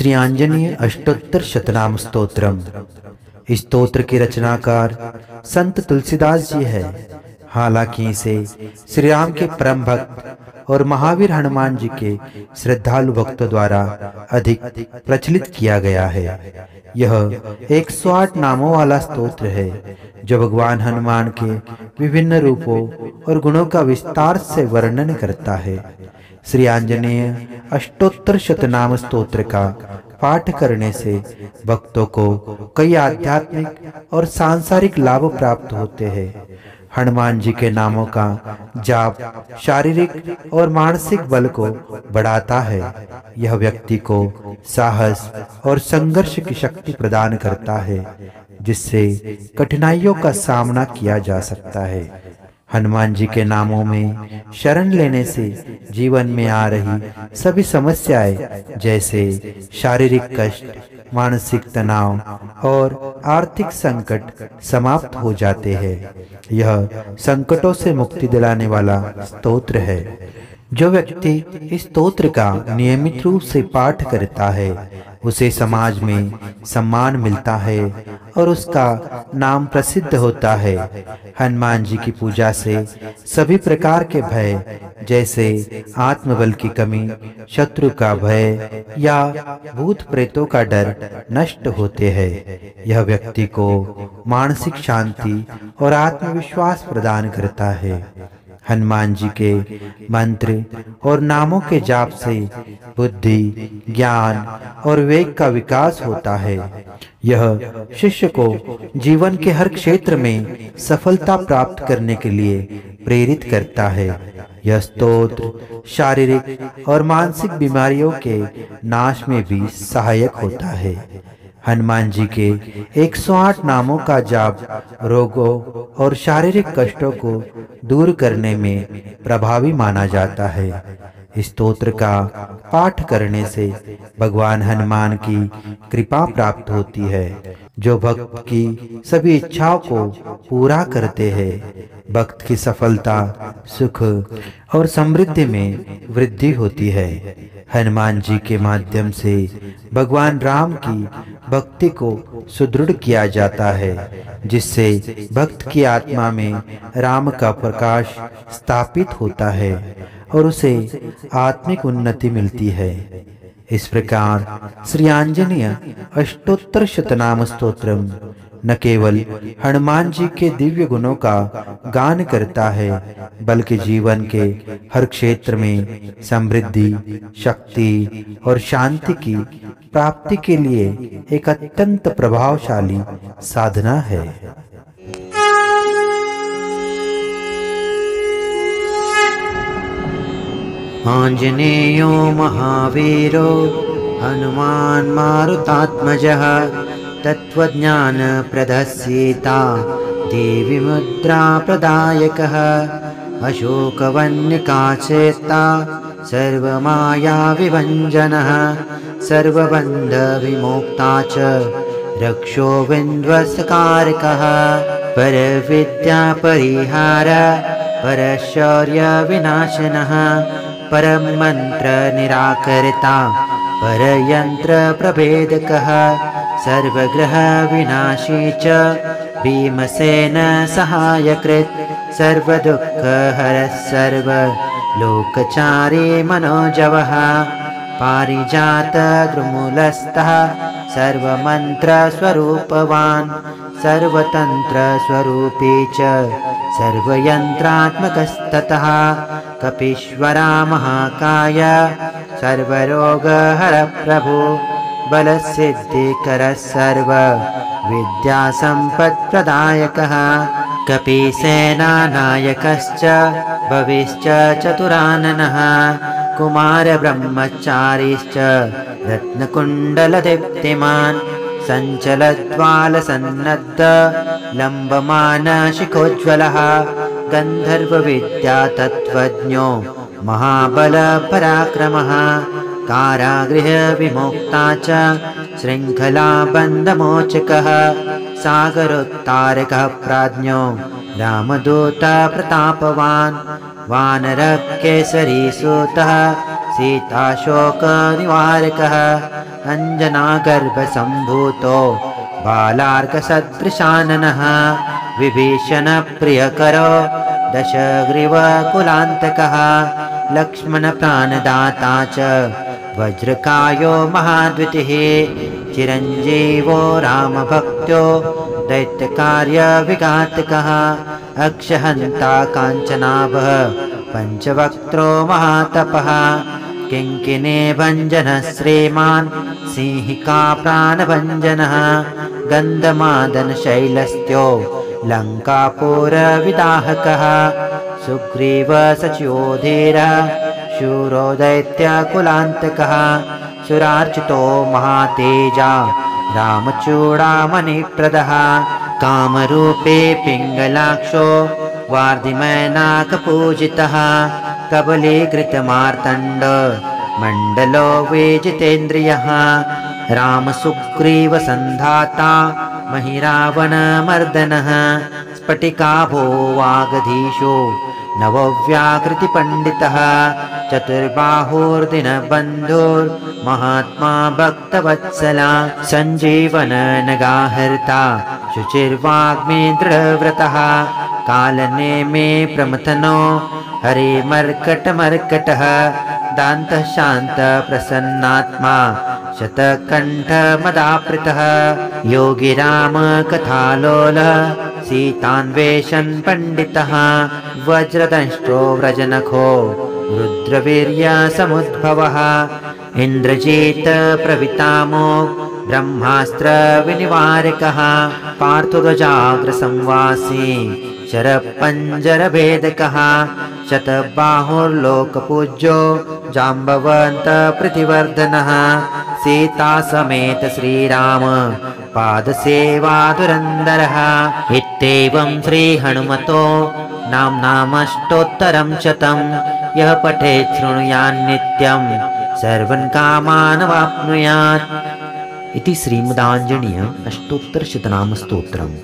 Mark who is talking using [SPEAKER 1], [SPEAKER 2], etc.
[SPEAKER 1] श्री आंजनेय अष्टोत्तर शतनाम स्तोत्रम। इस स्तोत्र के रचनाकार संत तुलसीदास जी है। हालांकि इसे श्री राम के परम भक्त और महावीर हनुमान जी के श्रद्धालु भक्तों द्वारा अधिक प्रचलित किया गया है। यह 108 नामों वाला स्तोत्र है जो भगवान हनुमान के विभिन्न रूपों और गुणों का विस्तार से वर्णन करता है। श्री आंजनेय अष्टोत्तर शतनाम स्तोत्र का पाठ करने से भक्तों को कई आध्यात्मिक और सांसारिक लाभ प्राप्त होते हैं। हनुमान जी के नामों का जाप शारीरिक और मानसिक बल को बढ़ाता है। यह व्यक्ति को साहस और संघर्ष की शक्ति प्रदान करता है, जिससे कठिनाइयों का सामना किया जा सकता है। हनुमान जी के नामों में शरण लेने से जीवन में आ रही सभी समस्याएं जैसे शारीरिक कष्ट, मानसिक तनाव और आर्थिक संकट समाप्त हो जाते हैं। यह संकटों से मुक्ति दिलाने वाला स्तोत्र है। जो व्यक्ति इस स्तोत्र का नियमित रूप से पाठ करता है उसे समाज में सम्मान मिलता है और उसका नाम प्रसिद्ध होता है। हनुमान जी की पूजा से सभी प्रकार के भय जैसे आत्मबल की कमी, शत्रु का भय या भूत प्रेतों का डर नष्ट होते हैं। यह व्यक्ति को मानसिक शांति और आत्मविश्वास प्रदान करता है। हनुमान जी के मंत्र और नामों के जाप से बुद्धि, ज्ञान और विवेक का विकास होता है। यह शिष्य को जीवन के हर क्षेत्र में सफलता प्राप्त करने के लिए प्रेरित करता है। यह स्तोत्र शारीरिक और मानसिक बीमारियों के नाश में भी सहायक होता है। हनुमान जी के 108 नामों का जाप रोगों और शारीरिक कष्टों को दूर करने में प्रभावी माना जाता है। इस स्तोत्र का पाठ करने से भगवान हनुमान की कृपा प्राप्त होती है, जो भक्त की सभी इच्छाओं को पूरा करते हैं। भक्त की सफलता, सुख और समृद्धि में वृद्धि होती है। हनुमान जी के माध्यम से भगवान राम की भक्ति को सुदृढ़ किया जाता है, जिससे भक्त की आत्मा में राम का प्रकाश स्थापित होता है और उसे आत्मिक उन्नति मिलती है। इस प्रकार श्री आंजनेय अष्टोत्तर शतनाम स्तोत्रम न केवल हनुमान जी के दिव्य गुणों का गान करता है, बल्कि जीवन के हर क्षेत्र में समृद्धि, शक्ति और शांति की प्राप्ति के लिए एक अत्यंत प्रभावशाली साधना है।
[SPEAKER 2] आंजनेयो महावीरो हनुमान मारुतात्मजः तत्त्वज्ञान प्रदस्येता देवी मुद्रा प्रदायकः अशोकवन्यकाचेता सर्वमाया विभञ्जनः सर्वबन्ध विमोक्ता च रक्षो विन्ध्वंसकारकः परविद्या परिहार परशौर्य विनाशनः परम मंत्र निराकर्ता परयंत्र प्रभेदकः सर्वग्रह विनाशी च भीमसेन सहायकृत् सर्वदुःख हरः सर्व लोकचारी मनोजवः पारिजात द्रुमूलस्थः सर्वमंत्र स्वरूपवान् सर्वतंत्र स्वरूपी च सर्वयंत्रात्मकस्ततः कपीश्वरा महाकाय सर्वरोगहर प्रभु बलसिद्धिकरः सर्व विद्यासम्पत्प्रदायकः कपीसेनानायकश्च भविश्च चतुराननः कुमारब्रह्मचारीश्च रत्नकुण्डलदीप्तिमान् सञ्चलद्वालसन्नद्ध लम्बमानशिखोज्ज्वलः गन्धर्वविद्यातत्त्वज्ञो महाबलपराक्रमः कारागृह विमुक्ता च शृङ्खलाबन्धमोचकः सागरोत्तारकः प्राज्ञो रामदूत प्रतापवान् वानरः केसरी सूतः सीताशोकनिवारकः अञ्जनागर्भसम्भूतो बालार्कसदृशाननः विभीषणप्रियकरो दशग्रीवकुलान्तकः लक्ष्मणप्राणदाता च वज्रकायो महाद्वितिः चिरञ्जीवो रामभक्त्यो दैत्यकार्यविघातकः अक्षहन्ता काञ्चनाभः पञ्चवक्त्रो महातपः किङ्किणी भञ्जनः श्रीमान् सिंहिका प्राणभञ्जनः गन्धमादनशैलस्त्यो लङ्कापुरविदाहकः सुग्रीवसचिवोधीरः शूरो दैत्यकुलान्तकः सुरार्चितो महातेजा रामचूडामणिप्रदः कामरूपे पिङ्गलाक्षो वार्धिमैनाकपूजितः कबलीकृतमार्तण्ड मण्डलो विजितेन्द्रियः रामसुग्रीवसन्धाता महिरावणमर्दनः स्फटिकाभो वागधीशो नवव्याकृतिपण्डितः चतुर्बाहुर्दिनबन्धुर्महात्मा भक्तवत्सला सञ्जीवननगाहर्ता शुचिर्वाग्मी दृढव्रतः कालनेमे प्रमथनो हरिमर्कटमर्कटः दान्तः शान्तप्रसन्नात्मा शतकण्ठमदापृतः योगिरामकथालोलः सीतान्वेषन् पण्डितः वज्रदंष्ट्रो व्रजनखो रुद्रवीर्यसमुद्भवः इन्द्रजितप्रवितामो ब्रह्मास्त्रविनिवारकः पार्थोदजाग्रसंवासी शरपञ्जरभेदकः शतबाहुर्लोकपूज्यो जाम्बवन्तप्रीतिवर्धनः सीतासमेत श्रीराम पादसेवाधुरन्धरः इत्येवं श्रीहनुमतो नाम्नामष्टोत्तरं शतं यः पठेत् शृणुयान्नित्यं सर्वान् कामानवाप्नुयात् इति श्रीमदाञ्जनेय अष्टोत्तरशतनामस्तोत्रम्।